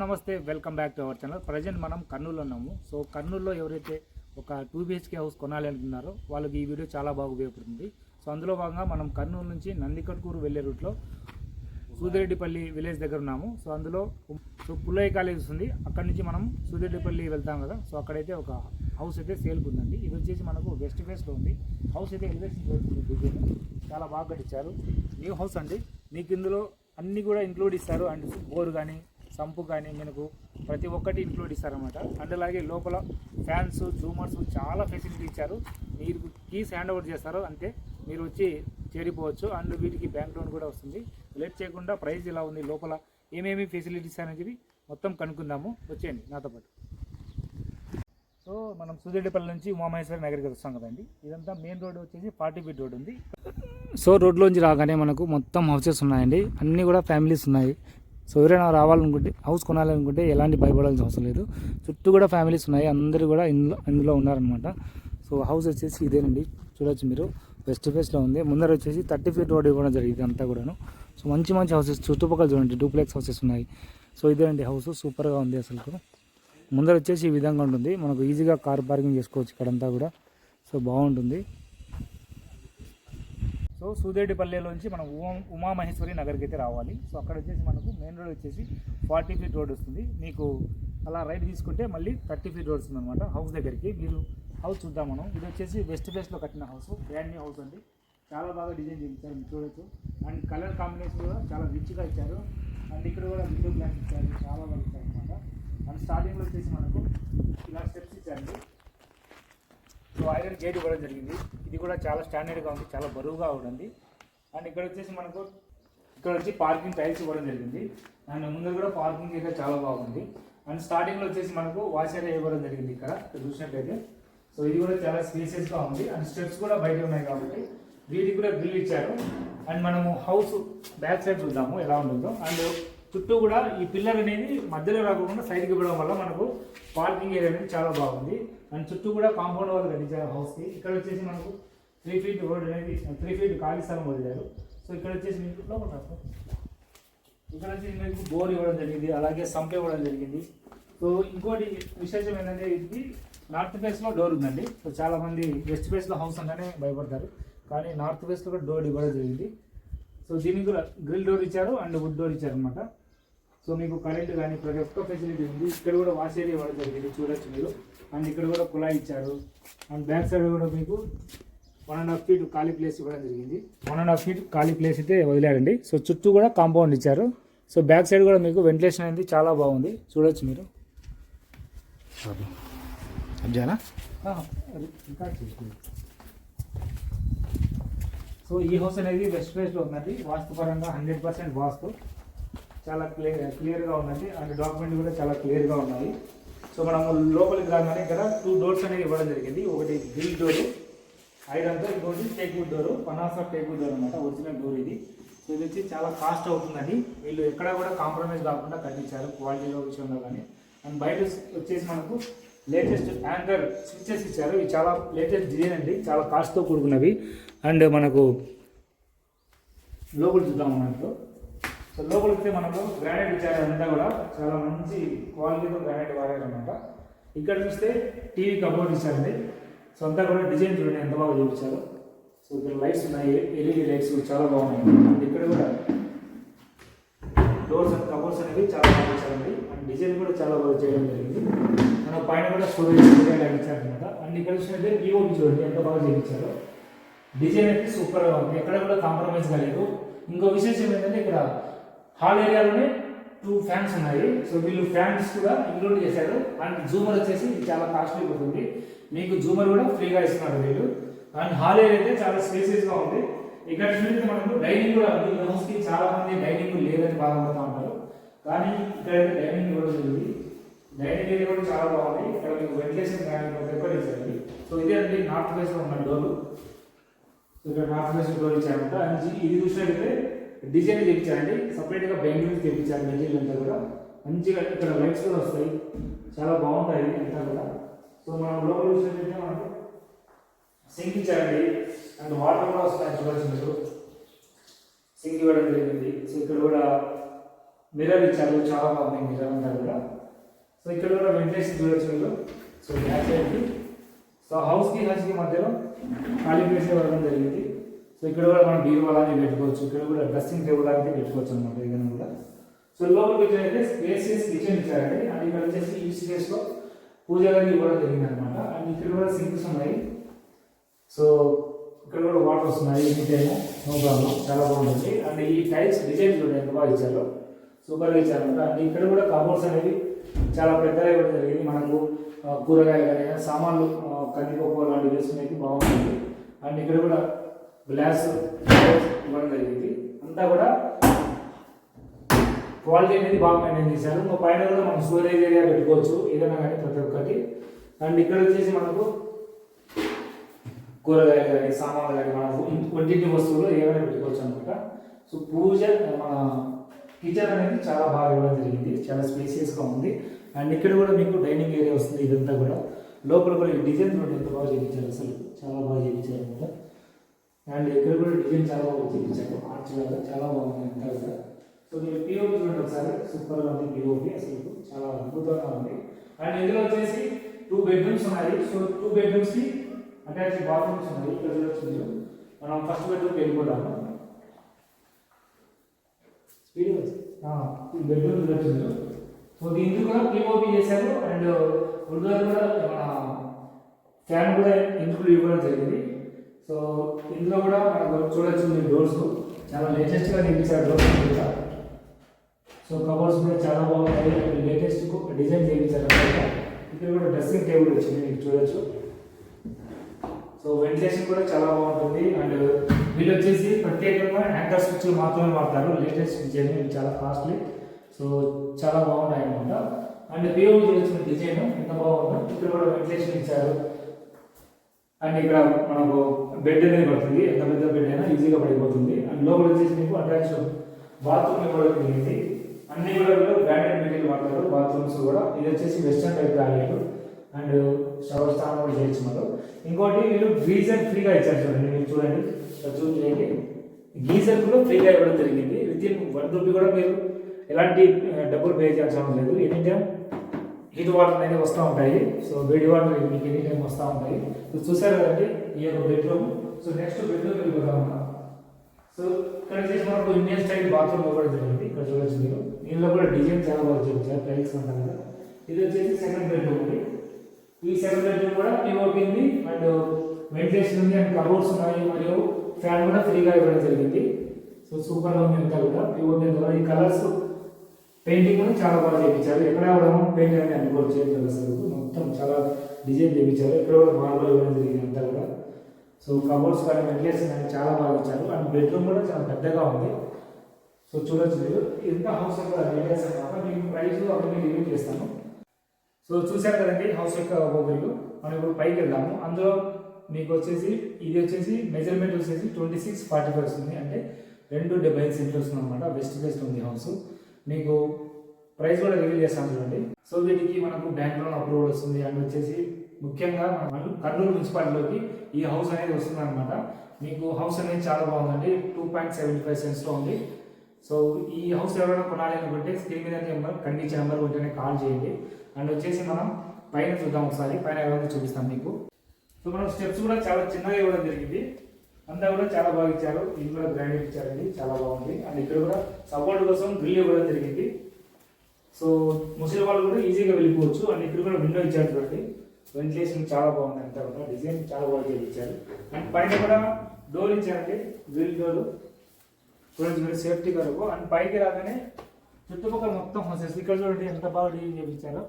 నమస్తే, welcome back to our channel. Present మనం కర్నూలులో ఉన్నాము. సో కర్నూలులో ఎవరైతే ఒక 2 BHK హౌస్ కొనాలి అనుకున్నారో వాళ్ళకి ఈ వీడియో చాలా బాగా ఉపయోగపడుతుంది. సో అందులో భాగంగా మనం కర్నూలు నుంచి నందికొట్కూరు వెళ్ళే రూట్లో సూదిరెడ్డిపల్లి విలేజ్ దగ్గర ఉన్నాము. సో అందులో పుల్లయ్య కాలేజ్ ఉంది, అక్కడ నుంచి మనం సూదిరెడ్డిపల్లి వెళ్తాం కదా. సో అక్కడైతే ఒక హౌస్ అయితే సేల్కి ఉందండి. ఇది వచ్చేసి మనకు వెస్ట్ ఫేస్లో ఉంది. హౌస్ అయితే ఎలివేషన్ చాలా బాగా కట్టించారు. న్యూ హౌస్ అండి. మీకు ఇందులో అన్నీ కూడా ఇంక్లూడ్ ఇస్తారు. అండ్ బోర్ కానీ సంపు కానీ మనకు ప్రతి ఒక్కటి ఇంక్లూడ్ ఇస్తారన్నమాట. అండ్ అలాగే లోపల ఫ్యాన్స్, జూమర్స్ చాలా ఫెసిలిటీ ఇచ్చారు. మీరు కీస్ హ్యాండ్ ఓవర్ చేస్తారు అంతే, మీరు వచ్చి చేరిపోవచ్చు. అండ్ వీటికి బ్యాంక్ లోన్ కూడా వస్తుంది. లేట్ చేయకుండా ప్రైస్ ఇలా ఉంది, లోపల ఏమేమి ఫెసిలిటీస్ అనేది మొత్తం కనుక్కుందాము. వచ్చేయండి నాతో పాటు. సో మనం సూదిరెడ్డిపల్లి నుంచి ఉమామహేశ్వరి నగర్కి వస్తాం కదండి. ఇదంతా మెయిన్ రోడ్ వచ్చేసి 40 feet రోడ్ ఉంది. సో రోడ్లోంచి రాగానే మనకు మొత్తం హౌసెస్ ఉన్నాయండి. అన్నీ కూడా ఫ్యామిలీస్ ఉన్నాయి. సో ఎవరైనా రావాలనుకుంటే, హౌస్ కొనాలనుకుంటే ఎలాంటి భయపడాల్సిన అవసరం లేదు. చుట్టూ కూడా ఫ్యామిలీస్ ఉన్నాయి, అందరూ కూడా ఇందులో ఉన్నారనమాట. సో హౌస్ వచ్చేసి ఇదేనండి, చూడొచ్చు మీరు. వెస్ట్ ఫేస్లో ఉంది. ముందర వచ్చేసి 30 feet రోడ్ ఇవ్వడం జరిగింది అంతా కూడాను. సో మంచి మంచి హౌసెస్ చుట్టుపక్కల చూడండి, డూప్లెక్స్ హౌసెస్ ఉన్నాయి. సో ఇదేనండి హౌస్, సూపర్గా ఉంది అసలు. ముందర వచ్చేసి ఈ విధంగా ఉంటుంది, మనకు ఈజీగా కార్ పార్కింగ్ చేసుకోవచ్చు ఇక్కడంతా కూడా. సో బాగుంటుంది. సో సూదిరెడ్డిపల్లిలోంచి మనం ఉమామహేశ్వరి నగర్కి అయితే రావాలి. సో అక్కడ వచ్చేసి మనకు మెయిన్ రోడ్ వచ్చేసి 40 feet రోడ్ వస్తుంది. మీకు అలా రైట్ తీసుకుంటే మళ్ళీ 30 feet రోడ్ వస్తుంది అనమాట హౌస్ దగ్గరికి. మీరు హౌస్ చూద్దాం మనం. ఇది వచ్చేసి వెస్ట్ ఫేస్లో కట్టిన హౌస్, బ్రాండ్ న్యూ హౌస్ అండి. చాలా బాగా డిజైన్ చేయించారు, మీరు చూడొచ్చు. అండ్ కలర్ కాంబినేషన్ కూడా చాలా రిచ్గా ఇచ్చారు. అండ్ ఇక్కడ కూడా విండో గ్లాస్ ఇచ్చారు, చాలా బాగా ఇచ్చారు అనమాట. అండ్ స్టార్టింగ్లో వచ్చేసి మనకు ఇలా స్టెప్స్ ఇచ్చారండి. సో ఐరన్ గేట్ ఇవ్వడం జరిగింది. ఇది కూడా చాలా స్టాండర్డ్గా ఉంది, చాలా బరువుగా ఉంటుంది. అండ్ ఇక్కడ వచ్చేసి మనకు ఇక్కడ వచ్చి పార్కింగ్ టైల్స్ ఇవ్వడం జరిగింది. అండ్ ముందు కూడా పార్కింగ్ అయితే చాలా బాగుంది. అండ్ స్టార్టింగ్లో వచ్చేసి మనకు వాష్ ఏరియా ఇవ్వడం జరిగింది ఇక్కడ చూసినట్లయితే. సో ఇది కూడా చాలా స్పేసియస్గా ఉంది. అండ్ స్టెప్స్ కూడా బయట ఉన్నాయి కాబట్టి వీటికి కూడా బిల్ ఇచ్చారు. అండ్ మనము హౌస్ బ్యాక్ సైడ్ చూద్దాము ఎలా ఉంటుందో. అండ్ చుట్టూ కూడా ఈ పిల్లర్ అనేది మధ్యలో రాకుండా సైడ్కి ఇవ్వడం వల్ల మనకు పార్కింగ్ ఏరియా అనేది చాలా బాగుంది. అండ్ చుట్టూ కూడా కాంపౌండ్ వాళ్ళు కట్టించారు హౌస్కి. ఇక్కడ వచ్చేసి మనకు 3 feet రోడ్ అనేది 3 feet ఖాళీ స్థలం వదిలారు. సో ఇక్కడ వచ్చేసి మీకు ఇక్కడ వచ్చేసి మీకు బోర్ ఇవ్వడం జరిగింది, అలాగే సంప్ ఇవ్వడం జరిగింది. సో ఇంకోటి విశేషం ఏంటంటే ఇది నార్త్ ఫేస్లో డోర్ ఉందండి. సో చాలామంది వెస్ట్ ఫేస్లో హౌస్ అంటేనే భయపడతారు, కానీ నార్త్ ఫేస్లో కూడా డోర్ ఇవ్వడం జరిగింది. సో దీనికి కూడా గ్రిల్ డోర్ ఇచ్చారు అండ్ వుడ్ డోర్ ఇచ్చారు అనమాట. సో మీకు కరెంట్ కానీ ప్రతి ఒక్క ఫెసిలిటీ ఉంది. ఇక్కడ కూడా వాష్ ఏరియా ఇవ్వడం జరిగింది, చూడొచ్చు మీరు. అండ్ ఇక్కడ కూడా కుళాయి ఇచ్చారు. అండ్ బ్యాక్ సైడ్ కూడా మీకు 1.5 feet ఖాళీ ప్లేస్ ఇవ్వడం జరిగింది. 1.5 feet ఖాళీ ప్లేస్ అయితే వదిలాడండి. సో చుట్టూ కూడా కాంపౌండ్ ఇచ్చారు. సో బ్యాక్ సైడ్ కూడా మీకు వెంటిలేషన్ అనేది చాలా బాగుంది, చూడొచ్చు మీరు. సో ఈ హౌస్ అనేది వెస్ట్ ఫేస్లో ఉందండి. వాస్తుపరంగా 100% వాస్తు, చాలా క్లియర్గా ఉందండి. అండ్ డాక్యుమెంట్ కూడా చాలా క్లియర్గా ఉన్నాయి. సో మనము లోపలికి రాగానే ఇక్కడ 2 doors అనేవి ఇవ్వడం జరిగింది. ఒకటి గ్రిల్ డోరు ఐరన్తో, ఇంకోటి టేక్వుడ్ డోరు, పనాసా టేక్వుడ్ డోర్ అనమాట, ఒరిజినల్ డోర్ ఇది. సో ఇది వచ్చి చాలా కాస్ట్ అవుతుందండి. వీళ్ళు ఎక్కడ కూడా కాంప్రమైజ్ కాకుండా కట్టించారు క్వాలిటీలో విషయంలో కానీ. అండ్ బయట వచ్చేసి మనకు లేటెస్ట్ యాంకర్ స్విచ్చెస్ ఇచ్చారు. ఇవి చాలా లేటెస్ట్ డిజైన్ అండి, చాలా కాస్ట్తో కూడుకున్నవి. అండ్ మనకు లోపల చూద్దాం మనకు. సో లోపలికి మనకు గ్రానైట్ ఇచ్చారు, అంతా కూడా చాలా మంచి క్వాలిటీతో గ్రానైట్ వాడారనమాట. ఇక్కడ చూస్తే టీవీ కబోర్డ్ ఇచ్చారండి. సో అంతా కూడా డిజైన్ చూడండి ఎంత బాగా చూపించారు. సో ఇక్కడ లైట్స్ ఉన్నాయి, LED లైట్స్ చాలా బాగున్నాయి. అండ్ ఇక్కడ కూడా డోర్స్ అండ్ కబోర్డ్స్ అనేవి చాలా బాగా ఇచ్చారండి. అండ్ డిజైన్ కూడా చాలా బాగా చేయడం జరిగింది. మన పైన కూడా స్టోరేజ్ ఇచ్చారనమాట. అండ్ ఇక్కడ చూసినట్టే POP చూడండి ఎంత బాగా చేయించారు. డిజైన్ అయితే సూపర్గా ఉంది, ఎక్కడ కూడా కాంప్రమైజ్ కాలేదు. ఇంకో విశేషం ఏంటంటే ఇక్కడ హాల్ ఏరియాలోనే 2 fans ఉన్నాయి. సో వీళ్ళు ఫ్యాన్స్ కూడా ఇంక్లూడ్ చేశారు. అండ్ జూమర్ వచ్చేసి చాలా కాస్ట్లీ పడుతుంది, మీకు జూమర్ కూడా ఫ్రీగా ఇస్తున్నారు వీళ్ళు. అండ్ హాల్ ఏరియా అయితే చాలా స్పేసియస్గా ఉంది. ఇక్కడ చూస్తే మనకు డైనింగ్ కూడా ఉంది. హౌస్కి చాలా మంది డైనింగ్ లేదని బాధపడుతూ ఉంటారు, కానీ ఇక్కడ డైనింగ్ కూడా ఉంది. డైనింగ్ ఏరియా కూడా చాలా బాగుంది. ఇక్కడ మీకు వెంటిలేషన్ కానీ ప్రిపేర్ చేశారండి. సో ఇదే అండి నార్త్ ఫేస్లో ఉన్న డోరు. సో ఇక్కడ నార్త్ ఫేస్ డోర్ ఇచ్చారంట. అండ్ ఇది చూసినట్టయితే డిజైన్ తెప్పించారండి, సపరేట్గా బెంగళూరు తెప్పించారు. మెటీరియల్ అంతా కూడా మంచిగా, ఇక్కడ లైట్స్ కూడా వస్తాయి, చాలా బాగుంటాయి అంతా కూడా. సో మనం లోపల చూసినట్టయితే మనకు సింక్ ఇచ్చారండి. అండ్ వాటర్ కూడా వస్తాయి, చూడవచ్చు మీరు. సింక్ ఇవ్వడం జరిగింది. సో ఇక్కడ కూడా మిర్రర్ ఇచ్చారు, చాలా బాగుంది మిర్రర్ అంతా కూడా. సో ఇక్కడ కూడా వెంటిలేషన్ చూడొచ్చు మీరు. సో బ్యాక్ సైడ్కి సో హౌస్కి మధ్యలో ఖాళీ ప్లేస్ ఇవ్వడం జరిగింది. సో ఇక్కడ కూడా మనం బీరువా అలాంటివి పెట్టుకోవచ్చు, ఇక్కడ కూడా డ్రెస్సింగ్ టేబుల్ లాంటివి పెట్టుకోవచ్చు అనమాట ఏదైనా కూడా. సో లోపలికి వచ్చేదైతే స్పేసియస్ కిచెన్ ఇచ్చారండి. అండ్ ఇక్కడ వచ్చేసి ఈ స్పేస్లో పూజ గది ఇవ్వడం జరిగింది అనమాట. అండ్ ఇక్కడ కూడా సింక్స్ ఉన్నాయి. సో ఇక్కడ కూడా వాటర్ వస్తున్నాయి, ఎనీ టైము నో ప్రాబ్లం, చాలా బాగుంటుంది. అండ్ ఈ టైల్స్ డిజైన్ చూడండి ఎంత బాగా ఇచ్చారో, సూపర్గా ఇచ్చారనమాట. అండ్ ఇక్కడ కూడా కబోర్డ్స్ అనేవి చాలా పెద్దగా ఇవ్వడం జరిగింది. మనకు కూరగాయలు కానీ సామాన్లు కందిపప్పు లాంటివి వేసుకునేది బాగుంటుంది. అండ్ ఇక్కడ కూడా గ్లాస్ ఇవ్వడం జరిగింది. అంతా కూడా క్వాలిటీ అనేది బాగా మెయింటైన్ చేశారు. పైన కూడా మనం స్టోరేజ్ ఏరియా పెట్టుకోవచ్చు ఏదైనా కానీ ప్రతి ఒక్కటి. అండ్ ఇక్కడ వచ్చేసి మనకు కూరగాయలు కానీ సామాన్లు కానీ మనకు వంటింటి వస్తువులు ఏమైనా పెట్టుకోవచ్చు అనమాట. సో పూజ మన కిచెన్ అనేది చాలా బాగా ఇవ్వడం జరిగింది, చాలా స్పేసియస్గా ఉంది. అండ్ ఇక్కడ కూడా మీకు డైనింగ్ ఏరియా వస్తుంది. ఇదంతా కూడా లోపల కూడా డిజైన్ కూడా ఎంత బాగా చేయించారు, అసలు చాలా బాగా చేయించారు అనమాట. అండ్ ఇక్కడ కూడా డిజైన్ చాలా బాగా చేయించారు, ఆర్చ్ లాగా చాలా బాగుంది అంతా కూడా. సో మీరు పిఓపి చూడండి ఒకసారి, సూపర్గా ఉంది పిఓపి, అసలు చాలా అద్భుతంగా ఉంది. అండ్ ఇందులో వచ్చేసి 2 బెడ్రూమ్స్ ఉన్నాయి. సో 2 బెడ్రూమ్స్కి అటాచ్ బాత్రూమ్స్ ఉన్నాయి. ఇక్కడ చూడొచ్చు, మనం ఫస్ట్ బెడ్రూమ్కి వెళ్ళిపోతాము. బెడ్రూమ్ చూడొచ్చు. సో దీంట్లో కూడా పిఓపి చేశారు. అండ్ ఉర్దూ కూడా మన ఫ్యాన్ కూడా ఇంక్లూడ్ ఇవ్వడం జరిగింది. సో ఇందులో కూడా మనకు చూడొచ్చు మీరు డోర్స్ చాలా లేటెస్ట్గా నిర్మించారు డోర్స్ కూడా. సో కబోర్డ్స్ కూడా చాలా బాగున్నాయి, లేటెస్ట్ డిజైన్ చేయించారు. ఇక్కడ కూడా డ్రెస్సింగ్ టేబుల్ వచ్చింది మీకు చూడొచ్చు. సో వెంటిలేషన్ కూడా చాలా బాగుంటుంది. అండ్ వీళ్ళు వచ్చేసి ప్రత్యేకంగా యాంకర్ స్విచ్లు మాత్రమే వాడతారు, లేటెస్ట్ డిజైన్, ఇవి చాలా కాస్ట్లీ. సో చాలా బాగున్నాయి అనమాట. అండ్ పిఓపి చూడొచ్చిన డిజైన్ ఎంత బాగుందో. ఇక్కడ కూడా వెంటిలేషన్ ఇచ్చారు. అండ్ ఇక్కడ మనకు బెడ్ అనేది పడుతుంది, ఎంత పెద్ద బెడ్ అయినా ఈజీగా పడిపోతుంది. అండ్ లోపల వచ్చేసి మీకు అటాచ్ బాత్రూమ్ ఇవ్వడం జరిగింది. అన్ని కూడా బ్రాండెడ్ మెటీరియల్ వాడతారు బాత్రూమ్స్ కూడా. ఇది వచ్చేసి western type toilet and shower స్నానం కూడా చేయొచ్చు మనం. ఇంకోటి వీళ్ళు గీజర్ ఫ్రీగా ఇచ్చారు చూడండి, మీరు చూడండి జూమ్ చేయండి. గీజర్ కూడా ఫ్రీగా ఇవ్వడం జరిగింది. వితిన్ 1 రూపీ కూడా మీరు ఎలాంటి డబ్బులు పే చేయాల్సిన అవసరం లేదు. ఎనీ టైం హీట్ వాటర్ అనేది వస్తూ ఉంటాయి. సో వేడి వాటర్ మీకు ఎనీ టైం వస్తూ ఉంటాయి. సో చూసారు కదండి ఈ యొక్క బెడ్రూమ్. సో నెక్స్ట్ బెడ్రూమ్ వెళ్ళిపోతాం. సో ఇక్కడ వచ్చేసి మనకు ఇండియన్ స్టైల్ బాత్రూమ్ ఇవ్వడం జరిగింది. ఇక్కడ చూడొచ్చు మీరు, దీనిలో కూడా డిజైన్ చాలా బాగా చూపించారు, టైల్స్ ఉంటాయి కదా. ఇది వచ్చేసి సెకండ్ బెడ్రూమ్ ఉంది. ఈ సెకండ్ బెడ్రూమ్ కూడా పిఓపి ఉంది అండ్ వెంటిలేషన్ ఉంది అండ్ కబోర్డ్స్ ఉన్నాయి మరియు ఫ్యాన్ కూడా ఫ్రీగా ఇవ్వడం జరిగింది. సో సూపర్గా ఉంది అంతా కూడా పిఓపి ద్వారా. ఈ కలర్స్ పెయింటింగ్ కూడా చాలా బాగా చేయించారు. ఎక్కడ కూడా పెయింటింగ్ అని అనుకోవచ్చు, అసలు మొత్తం చాలా డిజైన్ చేయించారు. ఇక్కడ కూడా మార్బల్ ఇవ్వడం జరిగింది అంతా కూడా. సో కబోర్డ్స్ కానీ వెంటిలేషన్ కానీ చాలా బాగా ఇచ్చారు. అండ్ బెడ్రూమ్ కూడా చాలా పెద్దగా ఉంది. సో చూడొచ్చు మీరు, ఇంత హౌస్ యొక్క డీటెయిల్స్ అన్నమాట. మీకు ప్రైస్ అవన్నీ రివ్యూ చేస్తాను. సో చూశారు కదండి హౌస్ యొక్క ఓవర్వ్యూ. మనం ఇప్పుడు పైకి వెళ్దాము. అందులో మీకు వచ్చేసి ఇది వచ్చేసి మెజర్మెంట్ వచ్చేసి 26-45 వస్తుంది, అంటే 270 సెంట్లు వస్తుంది అనమాట. వెస్ట్ ఉంది హౌస్. మీకు ప్రైస్ కూడా రివీల్ చేస్తాను చూడండి. సో వీటికి మనకు బ్యాంక్ లోన్ అప్రూవల్ వస్తుంది. అండ్ వచ్చేసి ముఖ్యంగా మనం కర్నూలు మున్సిపాలిటీలోకి ఈ హౌస్ అనేది వస్తుంది అనమాట. మీకు హౌస్ అనేది చాలా బాగుందండి, 2.75 సెంట్స్లో ఉంది. సో ఈ హౌస్ ఎవరైనా కొనాలి అనుకుంటే స్క్రీన్ మీద నెంబర్ కనిపించే నెంబర్ ఉంటేనే కాల్ చేయండి. అండ్ వచ్చేసి మనం పైన చూద్దాం ఒకసారి, పైన ఎవరైనా చూపిస్తాం మీకు. సో మనం స్టెప్స్ కూడా చాలా చిన్నగా ఇవ్వడం జరిగింది, అంతా కూడా చాలా బాగా ఇచ్చారు. ఇది కూడా గ్రాండెడ్ ఇచ్చారండి, చాలా బాగుంది. అండ్ ఇక్కడ కూడా సపోర్ట్ కోసం గ్రిల్ ఇవ్వడం జరిగింది. సో ముసలి వాళ్ళు కూడా ఈజీగా వెళ్ళిపోవచ్చు. అండ్ ఇక్కడ కూడా విండో ఇచ్చారు చూడండి, వెంటిలేషన్ చాలా బాగుంది. అంతా కూడా డిజైన్ చాలా బాగా ఇచ్చారు. అండ్ పైన కూడా డోర్ ఇచ్చారండి, గ్రిల్ డోర్ చూడండి, సేఫ్టీ కొరకు. అండ్ పైకి రాగానే చుట్టుపక్కల మొత్తం హౌసెస్ ఇక్కడ చూడండి ఎంత బాగా డిజైన్ చేయించారో.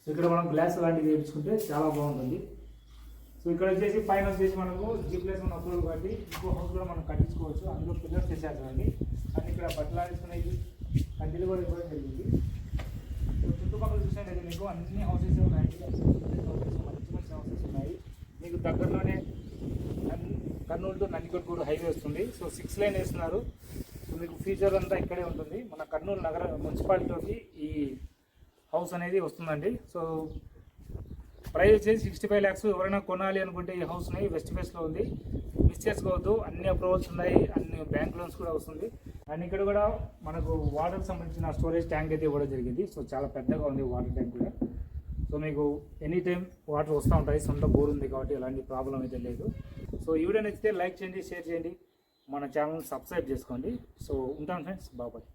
సో ఇక్కడ మనం గ్లాస్ లాంటివి చేయించుకుంటే చాలా బాగుంటుంది. సో ఇక్కడ వచ్చేసి పైన వచ్చేసి మనకు G+1 అప్రూవల్ కాబట్టి ఇంకో హౌస్ కూడా మనం కట్టించుకోవచ్చు. అందులో పిల్లర్స్ చేశారు చూడండి. అండ్ ఇక్కడ బట్టలు ఆడించుకునేవి కంటిలు కూడా ఇవ్వడం జరిగింది. సో చుట్టుపక్కల చూసినట్లయితే మీకు అన్ని హౌసెస్ ఉన్నాయి, మంచి మంచి హౌసెస్ ఉన్నాయి. మీకు దగ్గరలోనే కర్నూలు టు నందికొట్కూరు హైవే వస్తుంది. సో 6 లైన్ వేస్తున్నారు. సో మీకు ఫ్యూచర్ అంతా ఇక్కడే ఉంటుంది. మన కర్నూలు నగర మున్సిపాలిటీలోకి ఈ హౌస్ అనేది వస్తుందండి. సో ప్రైస్ వచ్చేసి 65 lakhs. ఎవరైనా కొనాలి అనుకుంటే ఈ హౌస్ని వెస్ట్ ఫేస్లో ఉంది, మిస్ చేసుకోవద్దు. అన్ని అప్రూవల్స్ ఉన్నాయి, అన్ని బ్యాంక్ లోన్స్ కూడా వస్తుంది. అండ్ ఇక్కడ కూడా మనకు వాటర్ సంబంధించిన స్టోరేజ్ ట్యాంక్ అయితే ఇవ్వడం జరిగింది. సో చాలా పెద్దగా ఉంది వాటర్ ట్యాంక్ కూడా. సో మీకు ఎనీ టైం వాటర్ వస్తూ ఉంటాయి, సొంత బోర్ ఉంది కాబట్టి ఎలాంటి ప్రాబ్లం అయితే లేదు. సో ఈ వీడియో నచ్చితే లైక్ చేయండి, షేర్ చేయండి, మన ఛానల్ని సబ్స్క్రైబ్ చేసుకోండి. సో ఉంటాను ఫ్రెండ్స్, బాబాయ్.